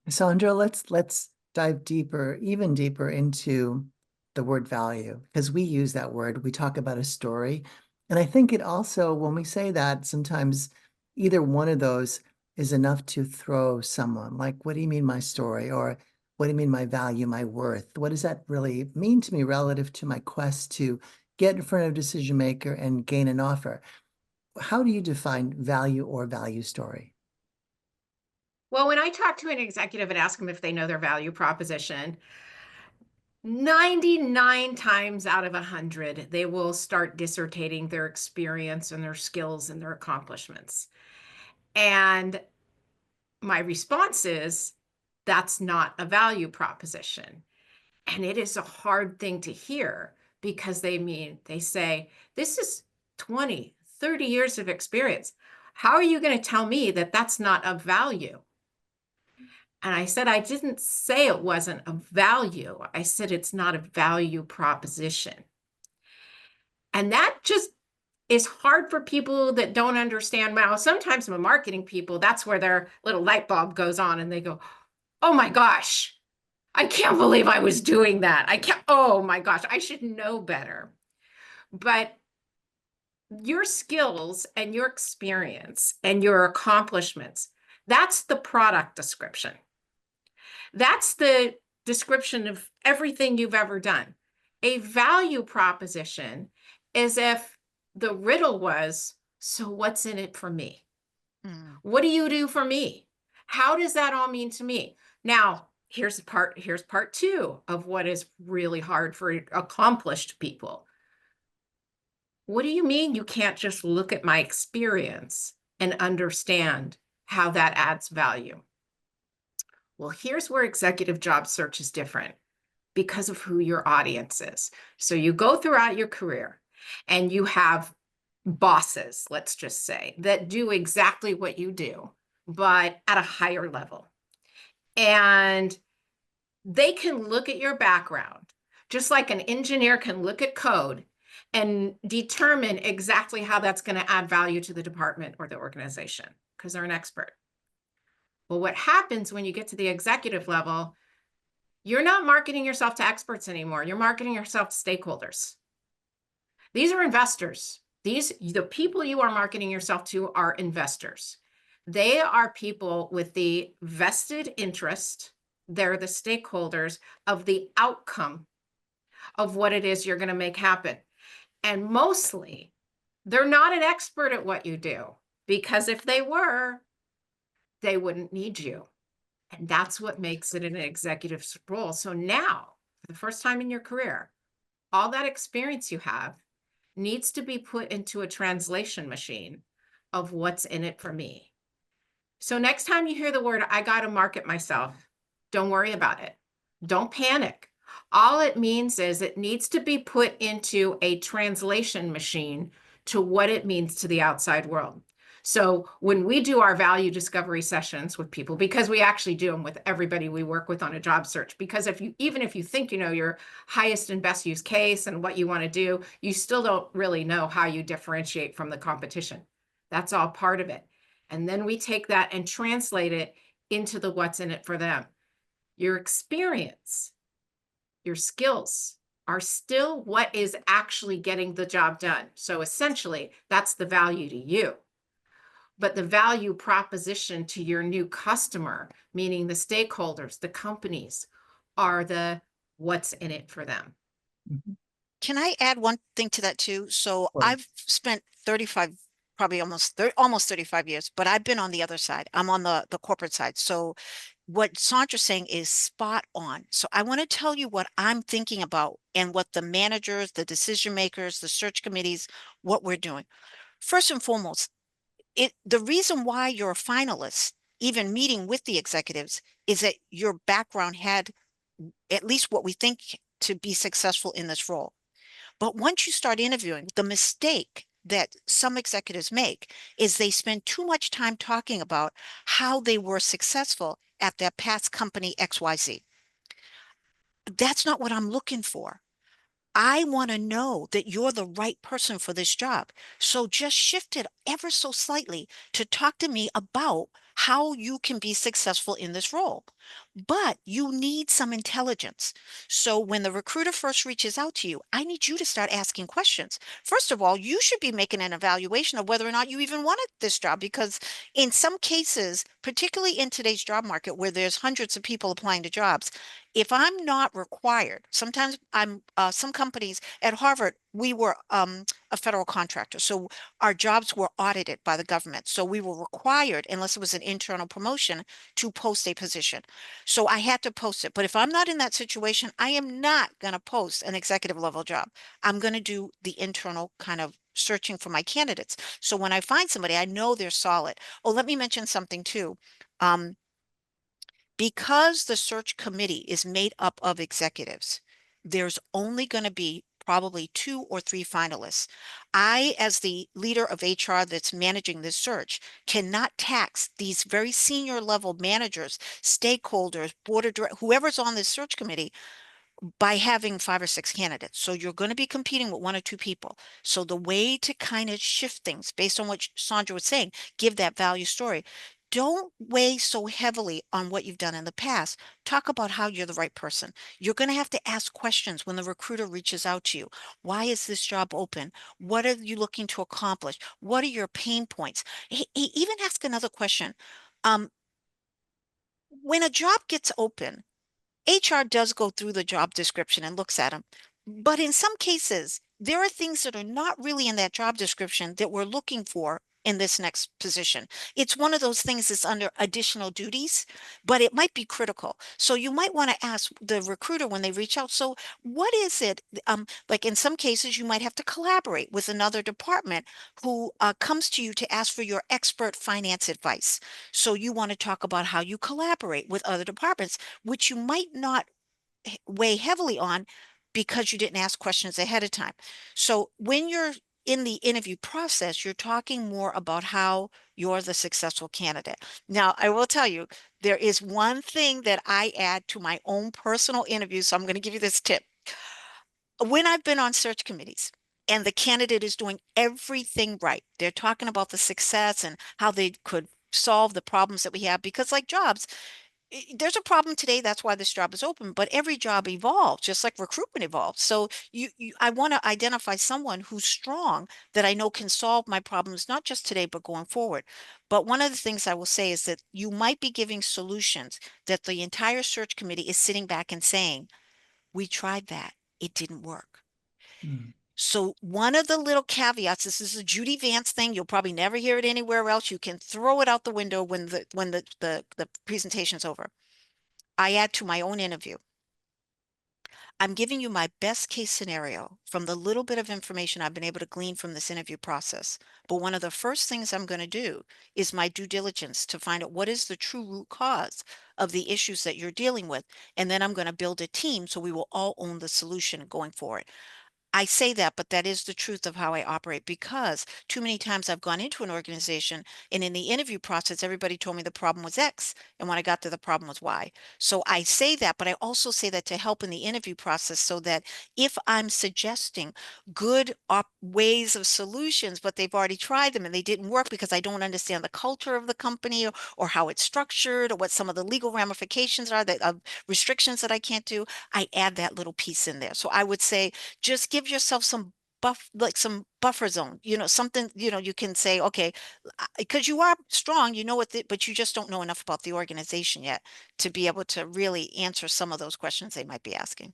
Saundra, let's dive deeper, even deeper into the word value, because we use that word. We talk about a story. And I think it also, when we say that, sometimes either one of those is enough to throw someone. Like, what do you mean my story? Or what do you mean my value, my worth? What does that really mean to me relative to my quest to get in front of a decision maker and gain an offer? How do you define value or value story? Well, when I talk to an executive and ask them if they know their value proposition, 99 times out of 100, they will start dissertating their experience and their skills and their accomplishments. And my response is, that's not a value proposition. And it is a hard thing to hear because they say, this is 20, 30 years of experience. How are you going to tell me that that's not of value? And I said, I didn't say it wasn't a value. I said, it's not a value proposition. And that just is hard for people that don't understand. Well, sometimes with marketing people, that's where their little light bulb goes on and they go, oh my gosh, I can't believe I was doing that. Oh my gosh, I should know better. But your skills and your experience and your accomplishments, that's the product description. That's the description of everything you've ever done. A value proposition is if the riddle was, so what's in it for me? Mm. What do you do for me? How does that all mean to me? Now, here's part two of what is really hard for accomplished people. What do you mean you can't just look at my experience and understand how that adds value? Well, here's where executive job search is different because of who your audience is. So you go throughout your career and you have bosses, let's just say, that do exactly what you do, but at a higher level. And they can look at your background, just like an engineer can look at code and determine exactly how that's going to add value to the department or the organization because they're an expert. Well, what happens when you get to the executive level, you're not marketing yourself to experts anymore. You're marketing yourself to stakeholders. These are investors. The people you are marketing yourself to are investors. They are people with the vested interest. They're the stakeholders of the outcome of what it is you're going to make happen. And mostly, they're not an expert at what you do because if they were, they wouldn't need you. And that's what makes it an executive role. So now, for the first time in your career, all that experience you have needs to be put into a translation machine of what's in it for me. So next time you hear the word, I got to market myself, don't worry about it. Don't panic. All it means is it needs to be put into a translation machine to what it means to the outside world. So when we do our value discovery sessions with people, because we actually do them with everybody we work with on a job search, because even if you think you know your highest and best use case and what you want to do, you still don't really know how you differentiate from the competition. That's all part of it. And then we take that and translate it into the what's in it for them. Your experience, your skills are still what is actually getting the job done. So essentially, that's the value to you. But the value proposition to your new customer, meaning the stakeholders, the companies, are the what's in it for them. Mhm. Can I add one thing to that too? So Or I've spent 35, probably almost 35 years, but I've been on the other side. I'm on the corporate side. So what Saundra's saying is spot on. So I want to tell you what I'm thinking about and what the managers, the decision makers, the search committees, what we're doing. First and foremost, the reason why you're a finalist, even meeting with the executives, is that your background had at least what we think to be successful in this role. But once you start interviewing, the mistake that some executives make is they spend too much time talking about how they were successful at their past company XYZ. That's not what I'm looking for. I want to know that you're the right person for this job. So just shift it ever so slightly to talk to me about how you can be successful in this role. But you need some intelligence. So when the recruiter first reaches out to you, I need you to start asking questions. First of all, you should be making an evaluation of whether or not you even wanted this job, because in some cases, particularly in today's job market where there's hundreds of people applying to jobs, if I'm not required, sometimes some companies at Harvard, we were a federal contractor. So our jobs were audited by the government. So we were required, unless it was an internal promotion, to post a position. So I had to post it. But if I'm not in that situation, I am not going to post an executive level job. I'm going to do the internal kind of searching for my candidates. So when I find somebody, I know they're solid. Oh, let me mention something too. Um, because the search committee is made up of executives, there's only going to be probably 2 or 3 finalists. I, as the leader of HR that's managing this search, cannot tax these very senior level managers, stakeholders, board of directors, whoever's on this search committee, by having 5 or 6 candidates. So you're going to be competing with 1 or 2 people. So the way to kind of shift things based on what Saundra was saying, give that value story. Don't weigh so heavily on what you've done in the past. Talk about how you're the right person. You're going to have to ask questions when the recruiter reaches out to you. Why is this job open? What are you looking to accomplish? What are your pain points? Even ask another question. Um, when a job gets open, HR does go through the job description and looks at them. But in some cases, there are things that are not really in that job description that we're looking for in this next position. It's one of those things that's under additional duties, but it might be critical. So you might want to ask the recruiter when they reach out. So what is it? Like in some cases, you might have to collaborate with another department who comes to you to ask for your expert finance advice. So you want to talk about how you collaborate with other departments, which you might not weigh heavily on because you didn't ask questions ahead of time. So when you're in the interview process, you're talking more about how you're the successful candidate. Now, I will tell you, there is one thing that I add to my own personal interview. So I'm going to give you this tip. When I've been on search committees and the candidate is doing everything right, they're talking about the success and how they could solve the problems that we have, because like jobs, there's a problem today. That's why this job is open, but every job evolves, just like recruitment evolves. So I want to identify someone who's strong that I know can solve my problems, not just today, but going forward. But one of the things I will say is that you might be giving solutions that the entire search committee is sitting back and saying, we tried that. It didn't work. Mm. So one of the little caveats, this is a Judy Vance thing. You'll probably never hear it anywhere else. You can throw it out the window when the presentation's over. I add to my own interview. I'm giving you my best case scenario from the little bit of information I've been able to glean from this interview process. But one of the first things I'm going to do is my due diligence to find out what is the true root cause of the issues that you're dealing with. And then I'm going to build a team so we will all own the solution going forward. I say that, but that is the truth of how I operate, because too many times I've gone into an organization and in the interview process, everybody told me the problem was X. And when I got to the problem was Y. So I say that, but I also say that to help in the interview process so that if I'm suggesting good ways of solutions, but they've already tried them and they didn't work because I don't understand the culture of the company, or how it's structured, or what some of the legal ramifications are, that restrictions that I can't do, I add that little piece in there. So I would say, just give yourself some some buffer zone, something, you can say, okay, because you are strong, but you just don't know enough about the organization yet to be able to really answer some of those questions they might be asking.